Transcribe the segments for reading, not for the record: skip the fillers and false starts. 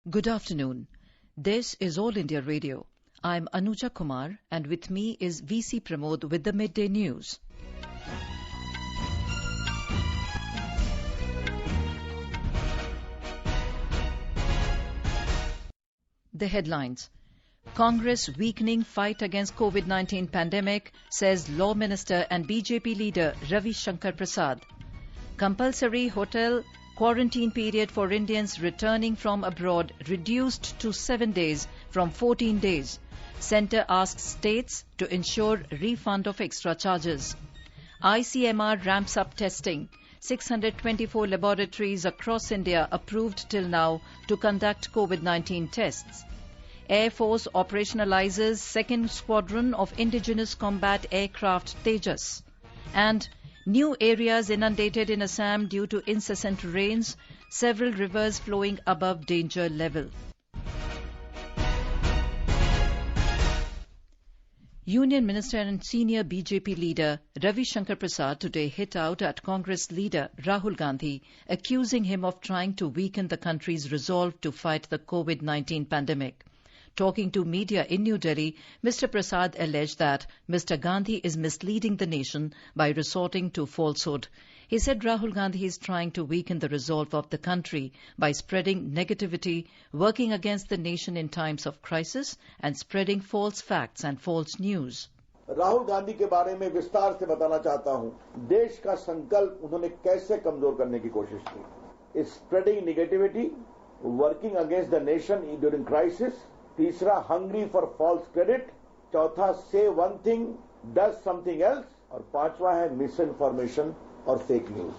Good afternoon. This is All India Radio. I'm Anuja Kumar and with me is VC Pramod with the Midday News. The headlines. Congress weakening fight against COVID-19 pandemic, says Law Minister and BJP leader Ravi Shankar Prasad. Compulsory hotel quarantine period for Indians returning from abroad reduced to 7 days from 14 days. Centre asks states to ensure refund of extra charges. ICMR ramps up testing. 624 laboratories across India approved till now to conduct COVID-19 tests. Air Force operationalizes 2nd Squadron of Indigenous Combat Aircraft Tejas. And new areas inundated in Assam due to incessant rains, several rivers flowing above danger level. Union Minister and senior BJP leader Ravi Shankar Prasad today hit out at Congress leader Rahul Gandhi, accusing him of trying to weaken the country's resolve to fight the COVID-19 pandemic. Talking to media in New Delhi, Mr. Prasad alleged that Mr. Gandhi is misleading the nation by resorting to falsehood. He said Rahul Gandhi is trying to weaken the resolve of the country by spreading negativity, working against the nation in times of crisis, and spreading false facts and false news. Rahul Gandhi के बारे में विस्तार से बताना चाहता हूं। देश का संकल्प उन्होंने कैसे कमजोर करने की कोशिश की। Spreading negativity, working against the nation during crisis. तीसरा, hungry for false credit. चौथा, say one thing, does something else. और पांचवा है misinformation और fake news.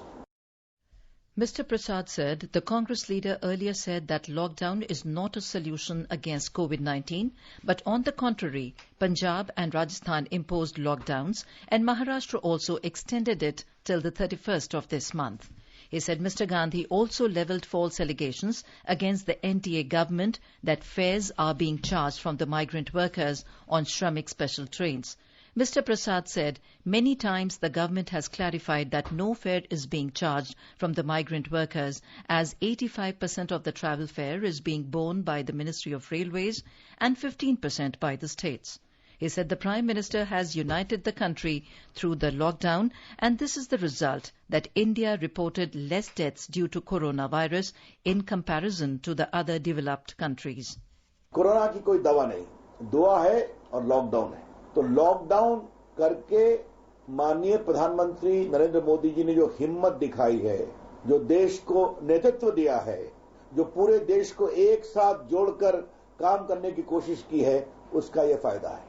Mr. Prasad said the Congress leader earlier said that lockdown is not a solution against COVID-19, but on the contrary, Punjab and Rajasthan imposed lockdowns and Maharashtra also extended it till the 31st of this month. He said Mr. Gandhi also levelled false allegations against the NDA government that fares are being charged from the migrant workers on Shramik special trains. Mr. Prasad said many times the government has clarified that no fare is being charged from the migrant workers, as 85% of the travel fare is being borne by the Ministry of Railways and 15% by the states. He said the Prime Minister has united the country through the lockdown, and this is the result that India reported less deaths due to coronavirus in comparison to the other developed countries. Corona की कोई दवा नहीं, दुआ है और lockdown है। तो lockdown करके माननीय प्रधानमंत्री नरेंद्र मोदी जी ने जो हिम्मत दिखाई है, जो देश को नेतृत्व दिया है, जो पूरे देश को एक साथ जोड़कर काम करने की कोशिश की है, उसका ये फायदा है।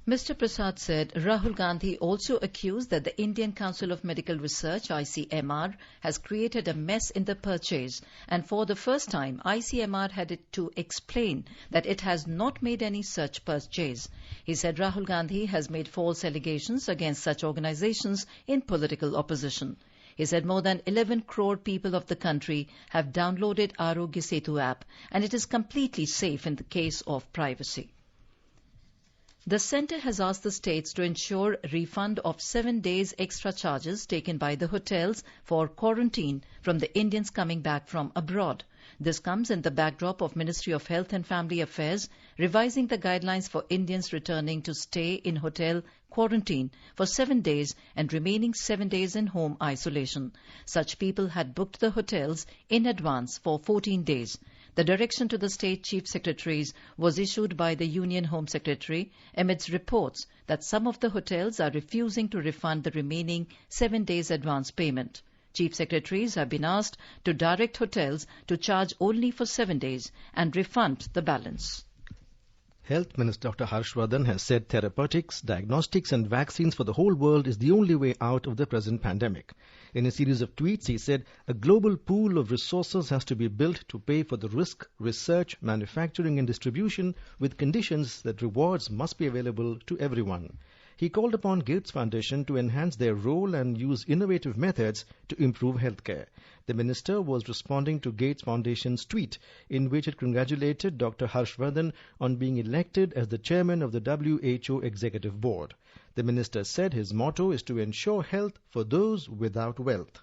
Mr. Prasad said Rahul Gandhi also accused that the Indian Council of Medical Research, ICMR, has created a mess in the purchase, and for the first time, ICMR had to explain that it has not made any such purchase. He said Rahul Gandhi has made false allegations against such organizations in political opposition. He said more than 11 crore people of the country have downloaded Arogya Setu app, and it is completely safe in the case of privacy. The centre has asked the states to ensure refund of 7 days extra charges taken by the hotels for quarantine from the Indians coming back from abroad. This comes in the backdrop of Ministry of Health and Family Affairs revising the guidelines for Indians returning to stay in hotel quarantine for 7 days and remaining 7 days in home isolation. Such people had booked the hotels in advance for 14 days. The direction to the state chief secretaries was issued by the Union Home Secretary amidst reports that some of the hotels are refusing to refund the remaining 7 days advance payment. Chief secretaries have been asked to direct hotels to charge only for 7 days and refund the balance. Health Minister Dr. Harshvardhan has said therapeutics, diagnostics and vaccines for the whole world is the only way out of the present pandemic. In a series of tweets, he said a global pool of resources has to be built to pay for the risk, research, manufacturing and distribution with conditions that rewards must be available to everyone. He called upon Gates Foundation to enhance their role and use innovative methods to improve healthcare. The minister was responding to Gates Foundation's tweet in which it congratulated Dr. Harshvardhan on being elected as the chairman of the WHO Executive Board. The minister said his motto is to ensure health for those without wealth.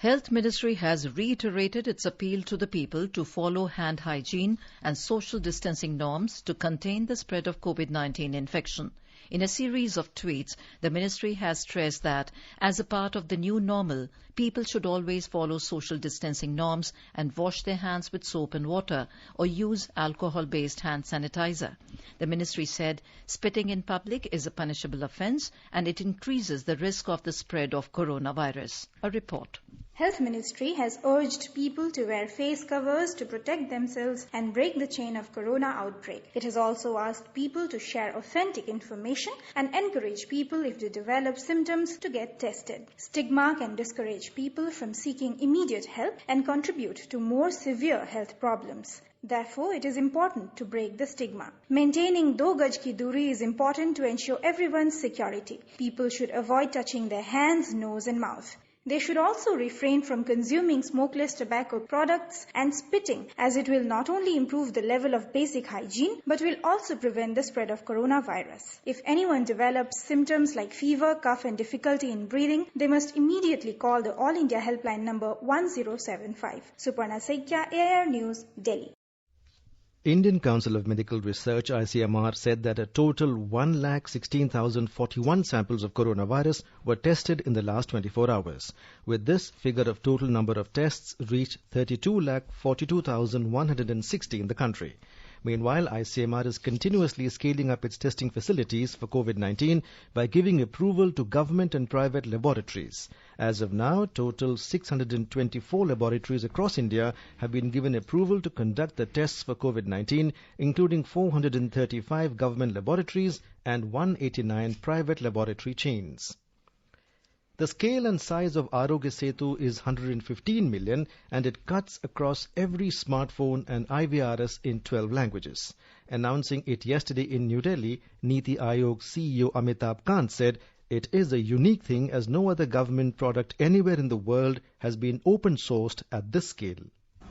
Health Ministry has reiterated its appeal to the people to follow hand hygiene and social distancing norms to contain the spread of COVID-19 infection. In a series of tweets, the ministry has stressed that, as a part of the new normal, people should always follow social distancing norms and wash their hands with soap and water or use alcohol-based hand sanitizer. The ministry said spitting in public is a punishable offence and it increases the risk of the spread of coronavirus. A report. Health Ministry has urged people to wear face covers to protect themselves and break the chain of corona outbreak. It has also asked people to share authentic information and encourage people, if they develop symptoms, to get tested. Stigma can discourage people from seeking immediate help and contribute to more severe health problems. Therefore, it is important to break the stigma. Maintaining 2 gaj ki duri is important to ensure everyone's security. People should avoid touching their hands, nose and mouth. They should also refrain from consuming smokeless tobacco products and spitting, as it will not only improve the level of basic hygiene, but will also prevent the spread of coronavirus. If anyone develops symptoms like fever, cough and difficulty in breathing, they must immediately call the All India helpline number 1075. Suparna Saikya, AIR News, Delhi. Indian Council of Medical Research ICMR said that a total 1,16,041 samples of coronavirus were tested in the last 24 hours. With this, figure of total number of tests reached 32,42,160 in the country. Meanwhile, ICMR is continuously scaling up its testing facilities for COVID-19 by giving approval to government and private laboratories. As of now, total 624 laboratories across India have been given approval to conduct the tests for COVID-19, including 435 government laboratories and 189 private laboratory chains. The scale and size of Arogya Setu is 115 million and it cuts across every smartphone and IVRS in 12 languages. Announcing it yesterday in New Delhi, Niti Aayog CEO Amitabh Kant said it is a unique thing as no other government product anywhere in the world has been open sourced at this scale.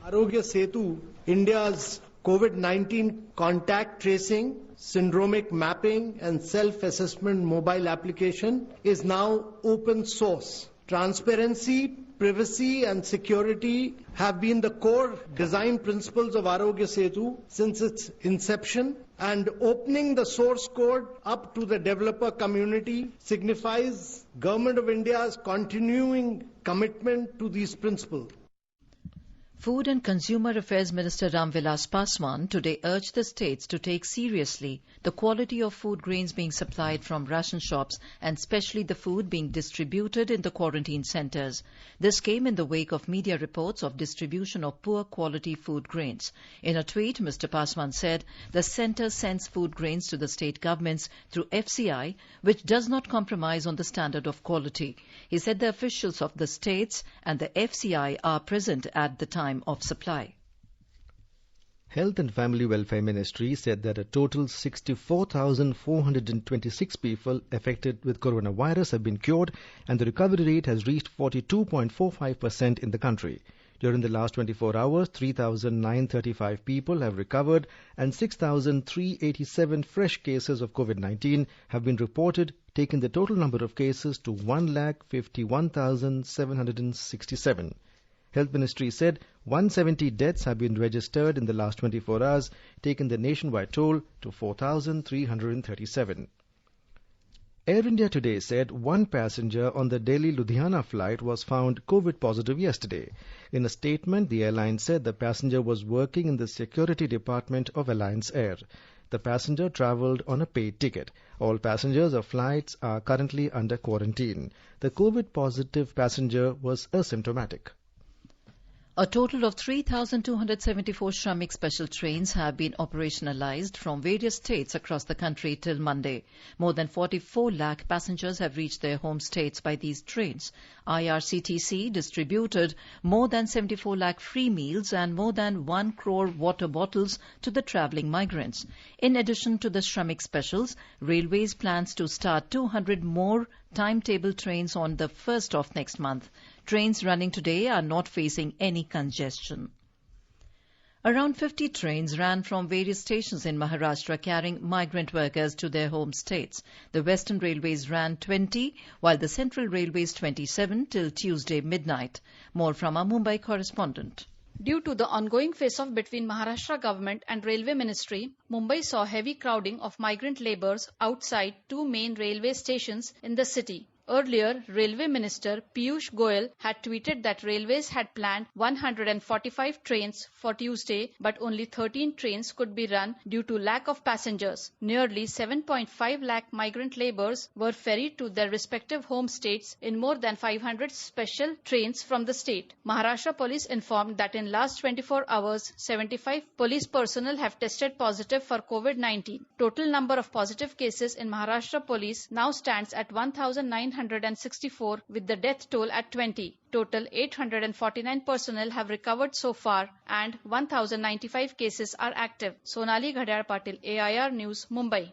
Arogya Setu, India's COVID-19 contact tracing, syndromic mapping and self-assessment mobile application is now open source. Transparency, privacy and security have been the core design principles of Arogya Setu since its inception, and opening the source code up to the developer community signifies Government of India's continuing commitment to these principles. Food and Consumer Affairs Minister Ram Vilas Paswan today urged the states to take seriously the quality of food grains being supplied from ration shops and especially the food being distributed in the quarantine centres. This came in the wake of media reports of distribution of poor quality food grains. In a tweet, Mr. Paswan said the centre sends food grains to the state governments through FCI, which does not compromise on the standard of quality. He said the officials of the states and the FCI are present at the time of supply. Health and Family Welfare Ministry said that a total 64,426 people affected with coronavirus have been cured and the recovery rate has reached 42.45% in the country. During the last 24 hours, 3,935 people have recovered and 6,387 fresh cases of COVID-19 have been reported, taking the total number of cases to 1,51,767. Health Ministry said 170 deaths have been registered in the last 24 hours, taking the nationwide toll to 4,337. Air India today said one passenger on the Delhi-Ludhiana flight was found COVID positive yesterday. In a statement, the airline said the passenger was working in the security department of Alliance Air. The passenger travelled on a paid ticket. All passengers of flights are currently under quarantine. The COVID positive passenger was asymptomatic. A total of 3,274 Shramik special trains have been operationalized from various states across the country till Monday. More than 44 lakh passengers have reached their home states by these trains. IRCTC distributed more than 74 lakh free meals and more than 1 crore water bottles to the travelling migrants. In addition to the Shramik specials, Railways plans to start 200 more timetable trains on the 1st of next month. Trains running today are not facing any congestion. Around 50 trains ran from various stations in Maharashtra carrying migrant workers to their home states. The Western Railways ran 20, while the Central Railways 27 till Tuesday midnight. More from our Mumbai correspondent. Due to the ongoing face-off between Maharashtra government and Railway Ministry, Mumbai saw heavy crowding of migrant labourers outside two main railway stations in the city. Earlier, Railway Minister Piyush Goyal had tweeted that railways had planned 145 trains for Tuesday, but only 13 trains could be run due to lack of passengers. Nearly 7.5 lakh migrant labourers were ferried to their respective home states in more than 500 special trains from the state. Maharashtra Police informed that in last 24 hours, 75 police personnel have tested positive for COVID-19. Total number of positive cases in Maharashtra Police now stands at 1,964 with the death toll at 20. Total 849 personnel have recovered so far and 1,095 cases are active. Sonali Ghadiyar Patil, AIR News, Mumbai.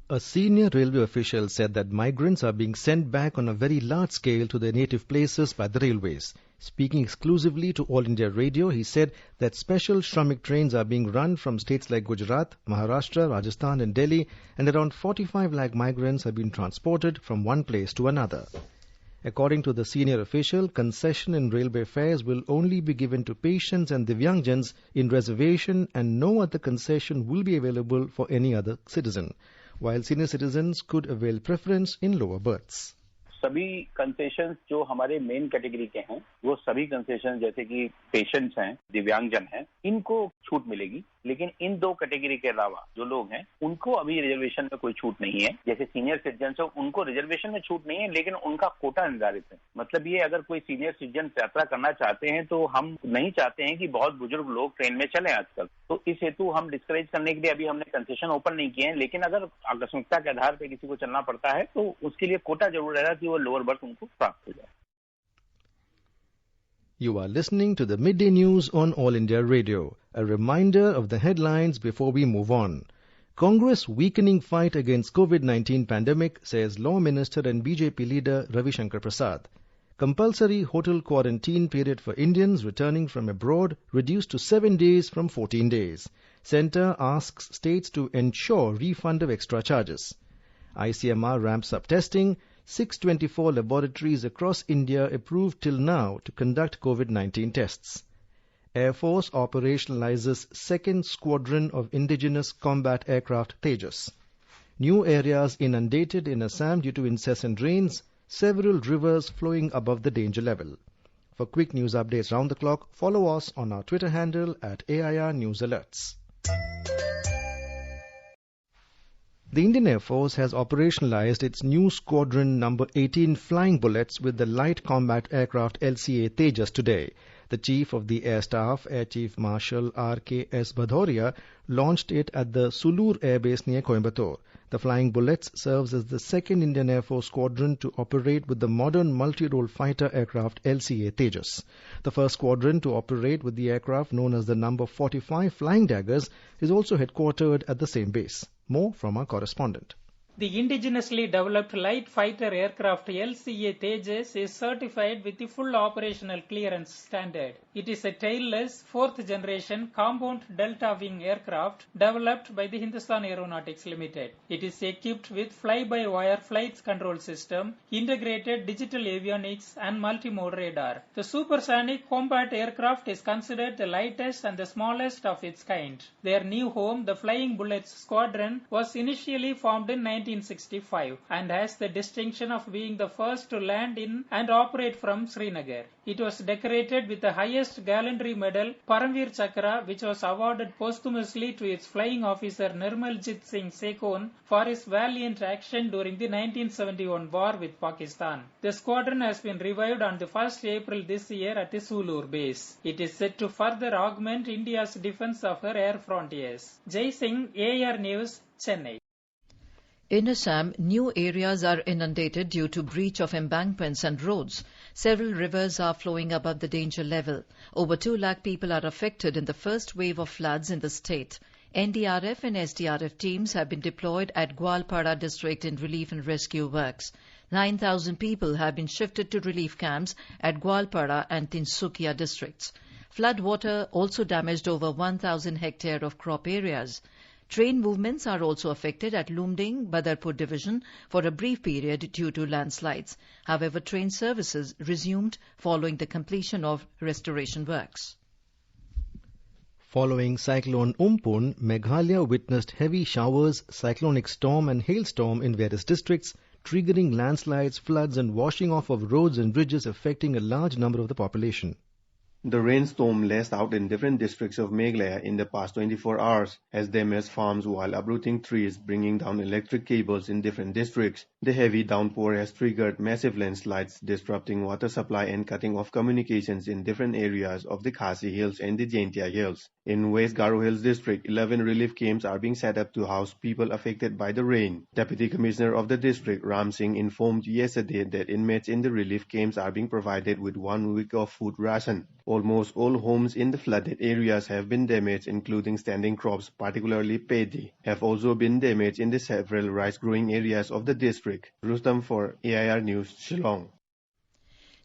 A senior railway official said that migrants are being sent back on a very large scale to their native places by the railways. Speaking exclusively to All India Radio, he said that special Shramik trains are being run from states like Gujarat, Maharashtra, Rajasthan and Delhi, and around 45 lakh migrants have been transported from one place to another. According to the senior official, concession in railway fares will only be given to patients and Divyangjans in reservation, and no other concession will be available for any other citizen, while senior citizens could avail preference in lower berths. सभी concessions जो हमारे main category के हैं, वो सभी concession जैसे कि patients हैं, दिव्यांगजन हैं, इनको छूट मिलेगी। लेकिन इन दो कैटेगरी के अलावा जो लोग हैं, उनको अभी रिजर्वेशन में कोई छूट नहीं है। जैसे सीनियर सिटीजन हो, उनको रिजर्वेशन में छूट नहीं है, लेकिन उनका कोटा निर्धारित है। मतलब ये अगर कोई सीनियर सिटीजन यात्रा करना चाहते हैं तो हम नहीं चाहते हैं कि बहुत बुजुर्ग लोग ट्रेन में चलें आजकल। तो इस हेतु हम डिस्करेज करने के लिए अभी हमने कंसेशन ओपन नहीं किए हैं, लेकिन अगर आकस्मिकता के आधार पर किसी को चलना पड़ता है तो उसके लिए कोटा जरूर रहेगा कि वो लोअर बर्थ उनको प्राप्त हो जाए। You are listening to the Midday News on All India Radio. A reminder of the headlines before we move on. Congress weakening fight against COVID-19 pandemic, says Law Minister and BJP leader Ravi Shankar Prasad. Compulsory hotel quarantine period for Indians returning from abroad reduced to 7 days from 14 days. Centre asks states to ensure refund of extra charges. ICMR ramps up testing. 624 laboratories across India approved till now to conduct COVID-19 tests. Air Force operationalizes second squadron of indigenous combat aircraft Tejas. New areas inundated in Assam due to incessant rains, several rivers flowing above the danger level. For quick news updates round the clock, follow us on our Twitter handle at AIR News Alerts. The Indian Air Force has operationalized its new Squadron number 18 flying bullets with the Light Combat Aircraft LCA Tejas today. The Chief of the Air Staff, Air Chief Marshal R.K.S. Bhadauria, launched it at the Sulur Air Base near Coimbatore. The Flying Bullets serves as the second Indian Air Force squadron to operate with the modern multi-role fighter aircraft LCA Tejas. The first squadron to operate with the aircraft, known as the number 45 Flying Daggers, is also headquartered at the same base. More from our correspondent. The indigenously developed light fighter aircraft LCA Tejas is certified with the full operational clearance standard. It is a tailless fourth generation compound delta wing aircraft developed by the Hindustan Aeronautics Limited. It is equipped with fly-by-wire flight control system, integrated digital avionics and multimode radar. The supersonic combat aircraft is considered the lightest and the smallest of its kind. Their new home, the Flying Bullets Squadron, was initially formed in 1965 and has the distinction of being the first to land in and operate from Srinagar. It was decorated with the highest gallantry medal, Paramveer Chakra, which was awarded posthumously to its flying officer Nirmaljit Singh Sekon for his valiant action during the 1971 war with Pakistan. The squadron has been revived on the 1st April this year at the Sulur base. It is set to further augment India's defense of her air frontiers. Jai Singh, AR News, Chennai. In Assam, new areas are inundated due to breach of embankments and roads. Several rivers are flowing above the danger level. Over 2 lakh people are affected in the first wave of floods in the state. NDRF and SDRF teams have been deployed at Gwalpada district in relief and rescue works. 9,000 people have been shifted to relief camps at Gwalpada and Tinsukia districts. Flood water also damaged over 1,000 hectares of crop areas. Train movements are also affected at Lumding, Badarpur division for a brief period due to landslides. However, train services resumed following the completion of restoration works. Following Cyclone Umpun, Meghalaya witnessed heavy showers, cyclonic storm and hailstorm in various districts, triggering landslides, floods and washing off of roads and bridges affecting a large number of the population. The rainstorm lashed out in different districts of Meghalaya in the past 24 hours, has damaged farms while uprooting trees, bringing down electric cables in different districts. The heavy downpour has triggered massive landslides, disrupting water supply and cutting off communications in different areas of the Khasi Hills and the Jaintia Hills. In West Garo Hills district, 11 relief camps are being set up to house people affected by the rain. Deputy Commissioner of the district, Ram Singh, informed yesterday that inmates in the relief camps are being provided with 1 week of food ration. Almost all homes in the flooded areas have been damaged, including standing crops, particularly paddy, have also been damaged in the several rice-growing areas of the district. Rustam for AIR News, Shillong.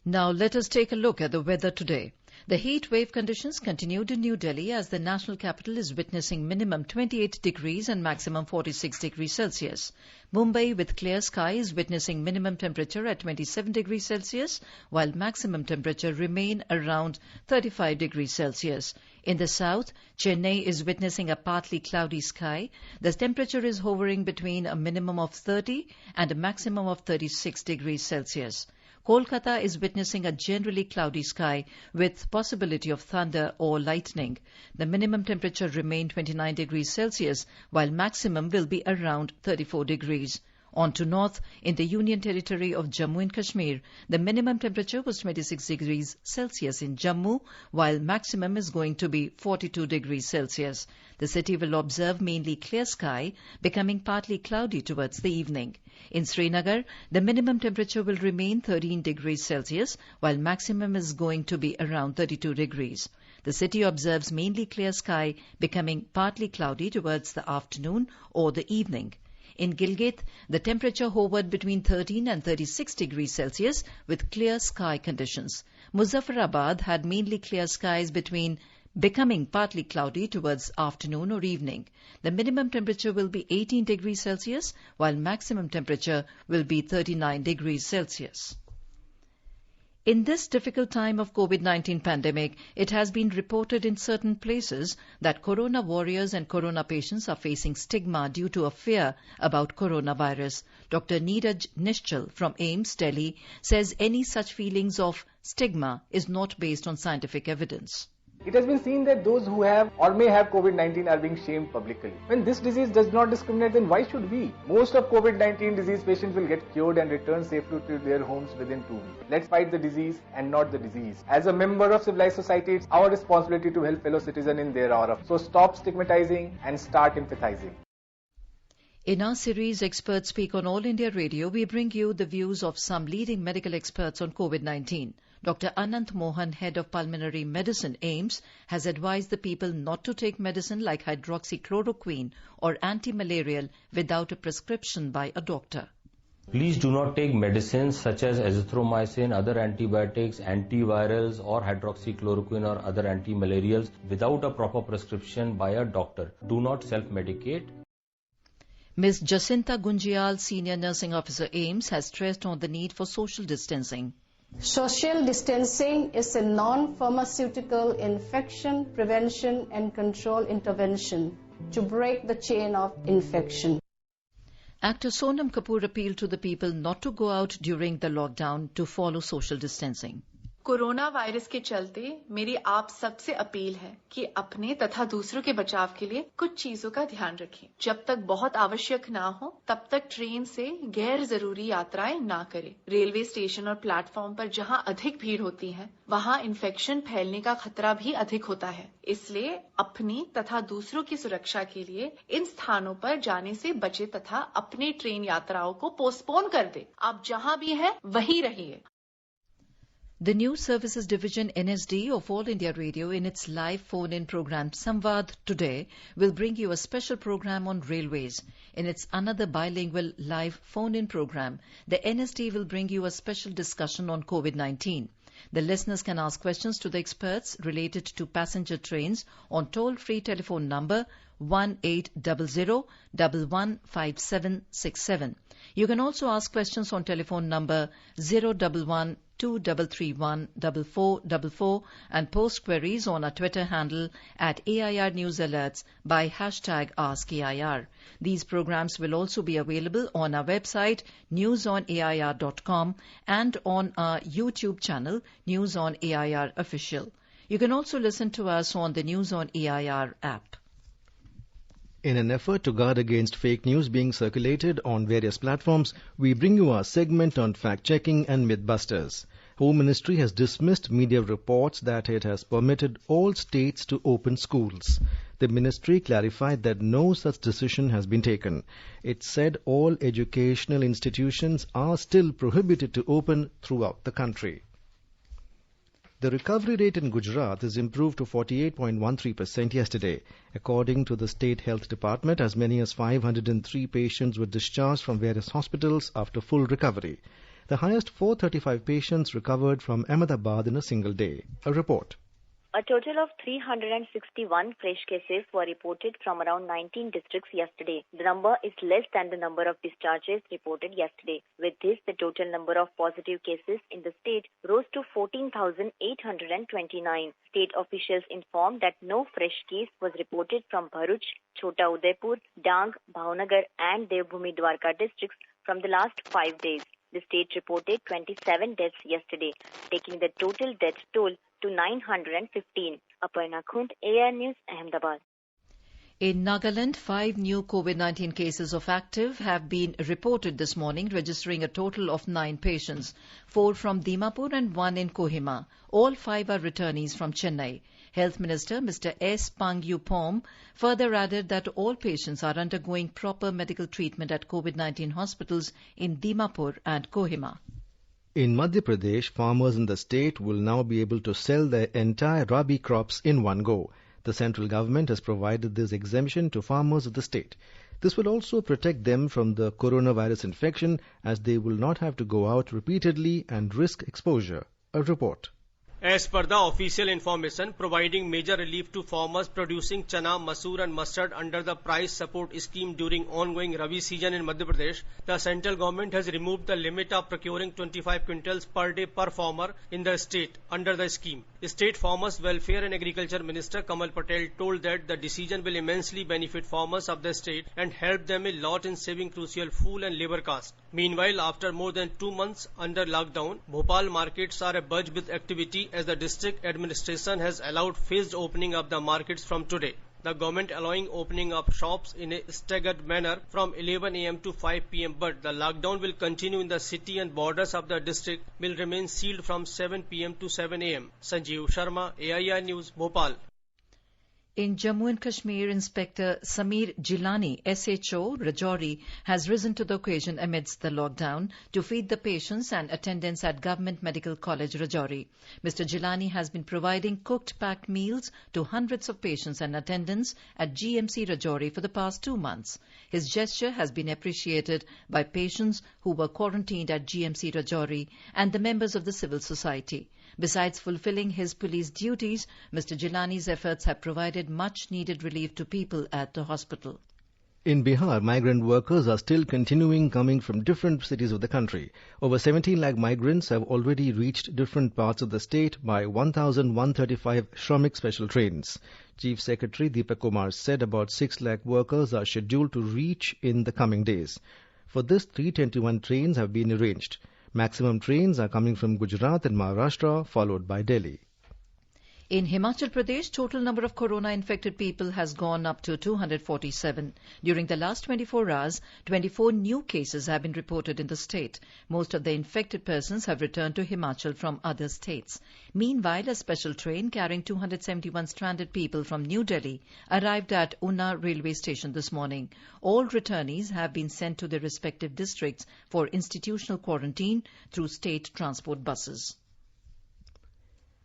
Now let us take a look at the weather today. The heat wave conditions continued in New Delhi as the national capital is witnessing minimum 28 degrees and maximum 46 degrees Celsius. Mumbai with clear sky is witnessing minimum temperature at 27 degrees Celsius while maximum temperature remain around 35 degrees Celsius. In the south, Chennai is witnessing a partly cloudy sky. The temperature is hovering between a minimum of 30 and a maximum of 36 degrees Celsius. Kolkata is witnessing a generally cloudy sky with possibility of thunder or lightning. The minimum temperature remained 29 degrees Celsius while maximum will be around 34 degrees. On to north, in the Union Territory of Jammu and Kashmir, the minimum temperature was 26 degrees Celsius in Jammu, while maximum is going to be 42 degrees Celsius. The city will observe mainly clear sky, becoming partly cloudy towards the evening. In Srinagar, the minimum temperature will remain 13 degrees Celsius, while maximum is going to be around 32 degrees. The city observes mainly clear sky, becoming partly cloudy towards the afternoon or the evening. In Gilgit, the temperature hovered between 13 and 36 degrees Celsius with clear sky conditions. Muzaffarabad had mainly clear skies becoming partly cloudy towards afternoon or evening. The minimum temperature will be 18 degrees Celsius, while maximum temperature will be 39 degrees Celsius. In this difficult time of COVID-19 pandemic, it has been reported in certain places that corona warriors and corona patients are facing stigma due to a fear about coronavirus. Dr. Neeraj Nishchal from AIIMS, Delhi, says any such feelings of stigma is not based on scientific evidence. It has been seen that those who have or may have COVID-19 are being shamed publicly. When this disease does not discriminate, then why should we? Most of COVID-19 disease patients will get cured and return safely to their homes within 2 weeks. Let's fight the disease and not the disease. As a member of civilized society, it's our responsibility to help fellow citizens in their hour. So stop stigmatizing and start empathizing. In our series Experts Speak on All India Radio, we bring you the views of some leading medical experts on COVID-19. Dr. Anant Mohan, head of pulmonary medicine, AIIMS, has advised the people not to take medicine like hydroxychloroquine or anti-malarial without a prescription by a doctor. Please do not take medicines such as azithromycin, other antibiotics, antivirals or hydroxychloroquine or other anti-malarials without a proper prescription by a doctor. Do not self-medicate. Ms. Jacinta Gunjial, Senior Nursing Officer, AIIMS, has stressed on the need for social distancing. Social distancing is a non-pharmaceutical infection prevention and control intervention to break the chain of infection. Actor Sonam Kapoor appealed to the people not to go out during the lockdown to follow social distancing. Corona virus के चलते मेरी आप सबसे appeal है कि अपने तथा दूसरों के बचाव के लिए कुछ चीजों का ध्यान रखें। जब तक बहुत आवश्यक ना हो तब तक ट्रेन से गैर जरूरी यात्राएं ना करें। रेलवे स्टेशन और प्लेटफॉर्म पर जहां अधिक भीड़ होती है वहां इन्फेक्शन फैलने का खतरा भी अधिक होता है। इसलिए अपनी तथा दूसरों की सुरक्षा के लिए इन स्थानों पर जाने से बचे तथा अपने ट्रेन यात्राओं को पोस्टपोन कर दे। आप जहां भी हैं वहीं रहिए। The News Services Division NSD of All India Radio in its live phone-in program Samvad Today will bring you a special program on railways. In its another bilingual live phone-in program, the NSD will bring you a special discussion on COVID-19. The listeners can ask questions to the experts related to passenger trains on toll-free telephone number 1800-115767. You can also ask questions on telephone number 011-2331-4444 and post queries on our Twitter handle at AIR News Alerts by hashtag AskAIR. These programs will also be available on our website newsonair.com and on our YouTube channel News on AIR Official. You can also listen to us on the News on AIR app. In an effort to guard against fake news being circulated on various platforms, we bring you our segment on fact-checking and mythbusters. Home Ministry has dismissed media reports that it has permitted all states to open schools. The ministry clarified that no such decision has been taken. It said all educational institutions are still prohibited to open throughout the country. The recovery rate in Gujarat is improved to 48.13% yesterday. According to the State Health Department, as many as 503 patients were discharged from various hospitals after full recovery. The highest 435 patients recovered from Ahmedabad in a single day. A report. A total of 361 fresh cases were reported from around 19 districts yesterday. The number is less than the number of discharges reported yesterday. With this, the total number of positive cases in the state rose to 14,829. State officials informed that no fresh case was reported from Bharuch, Chota Udaipur, Dang, Bhavnagar and Devbhumi Dwarka districts from the last 5 days. The state reported 27 deaths yesterday, taking the total death toll to 915. Aparna Khund, AIR News, Ahmedabad. In Nagaland, 5 new COVID-19 cases of active have been reported this morning, registering a total of 9 patients, 4 from Dimapur and 1 in Kohima. All 5 are returnees from Chennai. Health Minister Mr. S. Pangyupom further added that all patients are undergoing proper medical treatment at COVID-19 hospitals in Dimapur and Kohima. In Madhya Pradesh, farmers in the state will now be able to sell their entire rabi crops in one go. The central government has provided this exemption to farmers of the state. This will also protect them from the coronavirus infection, as they will not have to go out repeatedly and risk exposure. A report. As per the official information, providing major relief to farmers producing chana, masoor and mustard under the price support scheme during ongoing Rabi season in Madhya Pradesh, the central government has removed the limit of procuring 25 quintals per day per farmer in the state under the scheme. State Farmers Welfare and Agriculture Minister Kamal Patel told that the decision will immensely benefit farmers of the state and help them a lot in saving crucial fuel and labour costs. Meanwhile, after more than 2 months under lockdown, Bhopal markets are abuzz with activity as the district administration has allowed phased opening of the markets from today. The government allowing opening of shops in a staggered manner from 11 a.m. to 5 p.m. but the lockdown will continue in the city and borders of the district will remain sealed from 7 p.m. to 7 a.m. Sanjeev Sharma, AIR News, Bhopal. In Jammu and Kashmir, Inspector Sameer Jilani, SHO, Rajouri, has risen to the occasion amidst the lockdown to feed the patients and attendants at Government Medical College, Rajouri. Mr. Jilani has been providing cooked packed meals to hundreds of patients and attendants at GMC Rajouri for the past 2 months. His gesture has been appreciated by patients who were quarantined at GMC Rajouri and the members of the civil society. Besides fulfilling his police duties, Mr. Jilani's efforts have provided much-needed relief to people at the hospital. In Bihar, migrant workers are still continuing coming from different cities of the country. Over 17 lakh migrants have already reached different parts of the state by 1,135 Shramik special trains. Chief Secretary Deepak Kumar said about 6 lakh workers are scheduled to reach in the coming days. For this, 321 trains have been arranged. Maximum trains are coming from Gujarat and Maharashtra, followed by Delhi. In Himachal Pradesh, total number of corona-infected people has gone up to 247. During the last 24 hours, 24 new cases have been reported in the state. Most of the infected persons have returned to Himachal from other states. Meanwhile, a special train carrying 271 stranded people from New Delhi arrived at Una railway station this morning. All returnees have been sent to their respective districts for institutional quarantine through state transport buses.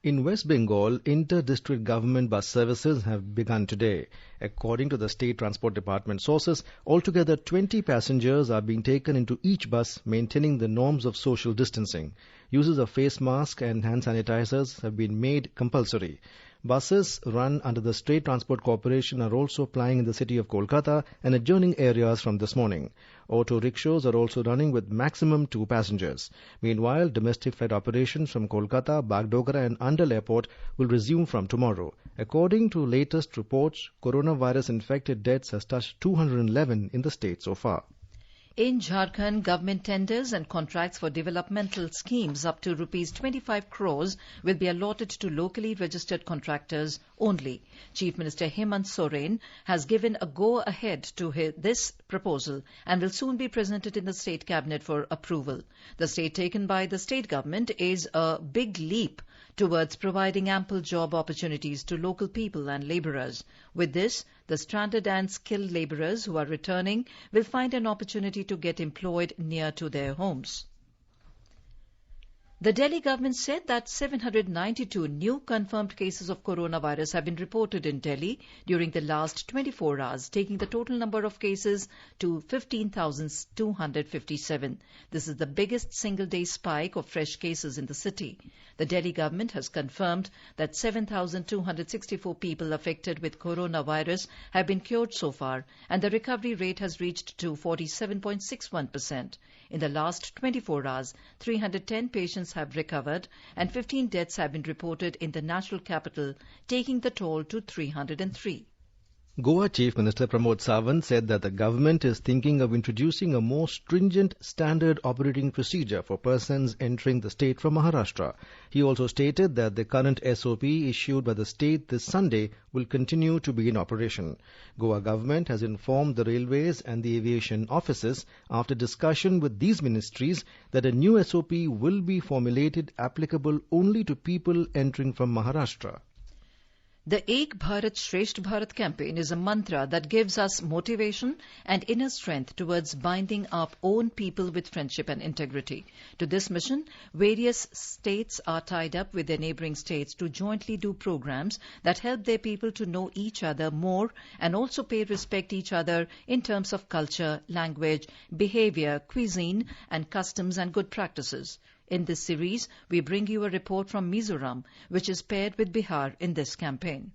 In West Bengal, inter-district government bus services have begun today. According to the State Transport Department sources, altogether 20 passengers are being taken into each bus, maintaining the norms of social distancing. Uses of face masks and hand sanitizers have been made compulsory. Buses run under the State Transport Corporation are also plying in the city of Kolkata and adjoining areas from this morning. Auto rickshaws are also running with maximum 2 passengers. Meanwhile, domestic flight operations from Kolkata, Bagdogra and Andal Airport will resume from tomorrow. According to latest reports, coronavirus infected deaths has touched 211 in the state so far. In Jharkhand, government tenders and contracts for developmental schemes up to Rs 25 crores will be allotted to locally registered contractors only. Chief Minister Hemant Soren has given a go-ahead to this proposal and will soon be presented in the State Cabinet for approval. The step taken by the state government is a big leap towards providing ample job opportunities to local people and labourers. With this, the stranded and skilled labourers who are returning will find an opportunity to get employed near to their homes. The Delhi government said that 792 new confirmed cases of coronavirus have been reported in Delhi during the last 24 hours, taking the total number of cases to 15,257. This is the biggest single-day spike of fresh cases in the city. The Delhi government has confirmed that 7,264 people affected with coronavirus have been cured so far, and the recovery rate has reached to 47.61%. In the last 24 hours, 310 patients have recovered and 15 deaths have been reported in the national capital, taking the toll to 303. Goa Chief Minister Pramod Sawant said that the government is thinking of introducing a more stringent standard operating procedure for persons entering the state from Maharashtra. He also stated that the current SOP issued by the state this Sunday will continue to be in operation. Goa government has informed the railways and the aviation offices after discussion with these ministries that a new SOP will be formulated applicable only to people entering from Maharashtra. The Ek Bharat Shresht Bharat campaign is a mantra that gives us motivation and inner strength towards binding our own people with friendship and integrity. To this mission, various states are tied up with their neighbouring states to jointly do programs that help their people to know each other more and also pay respect each other in terms of culture, language, behaviour, cuisine and customs and good practices. In this series, we bring you a report from Mizoram, which is paired with Bihar in this campaign.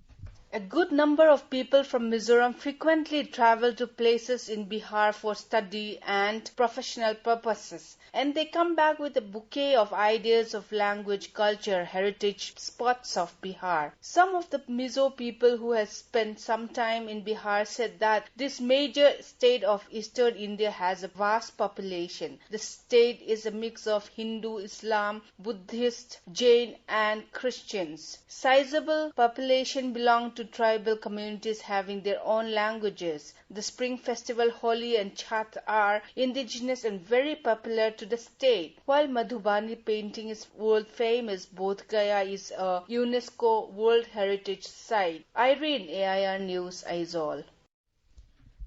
A good number of people from Mizoram frequently travel to places in Bihar for study and professional purposes, and they come back with a bouquet of ideas of language, culture, heritage, spots of Bihar. Some of the Mizo people who have spent some time in Bihar said that this major state of eastern India has a vast population. The state is a mix of Hindu, Islam, Buddhist, Jain and Christians. Sizable population belong to tribal communities having their own languages. The spring festival Holi and Chhat are indigenous and very popular to the state. While Madhubani painting is world famous, Bodh Gaya is a UNESCO World Heritage Site. Irene, AIR News, Aizawl.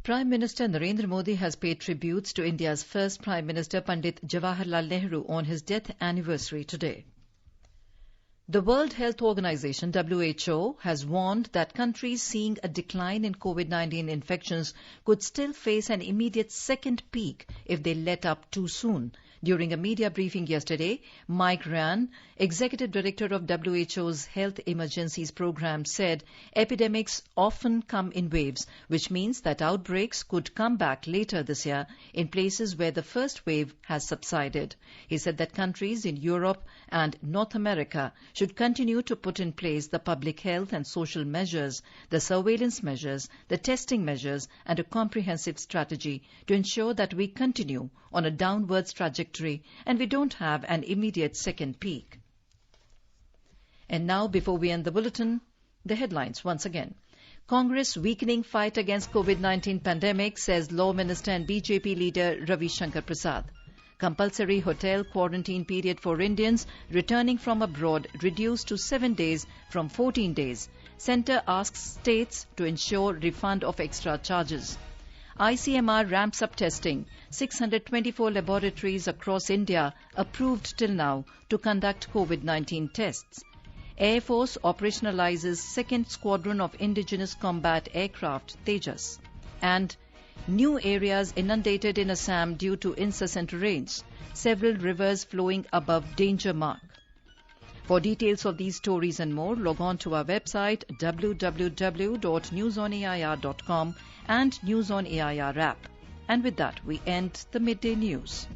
Prime Minister Narendra Modi has paid tributes to India's first Prime Minister Pandit Jawaharlal Nehru on his death anniversary today. The World Health Organization, WHO, has warned that countries seeing a decline in COVID-19 infections could still face an immediate second peak if they let up too soon. During a media briefing yesterday, Mike Ryan, Executive Director of WHO's Health Emergencies Program, said epidemics often come in waves, which means that outbreaks could come back later this year in places where the first wave has subsided. He said that countries in Europe and North America should continue to put in place the public health and social measures, the surveillance measures, the testing measures, and a comprehensive strategy to ensure that we continue on a downwards trajectory and we don't have an immediate second peak. And now, before we end the bulletin, the headlines once again. Congress weakening fight against COVID-19 pandemic, says Law Minister and BJP leader Ravi Shankar Prasad. Compulsory hotel quarantine period for Indians returning from abroad reduced to 7 days from 14 days. Centre asks states to ensure refund of extra charges. ICMR ramps up testing. 624 laboratories across India approved till now to conduct COVID-19 tests. Air Force operationalizes 2nd Squadron of Indigenous Combat Aircraft Tejas. And new areas inundated in Assam due to incessant rains. Several rivers flowing above danger mark. For details of these stories and more, log on to our website www.newsonair.com and News on AIR app. And with that, we end the Midday News.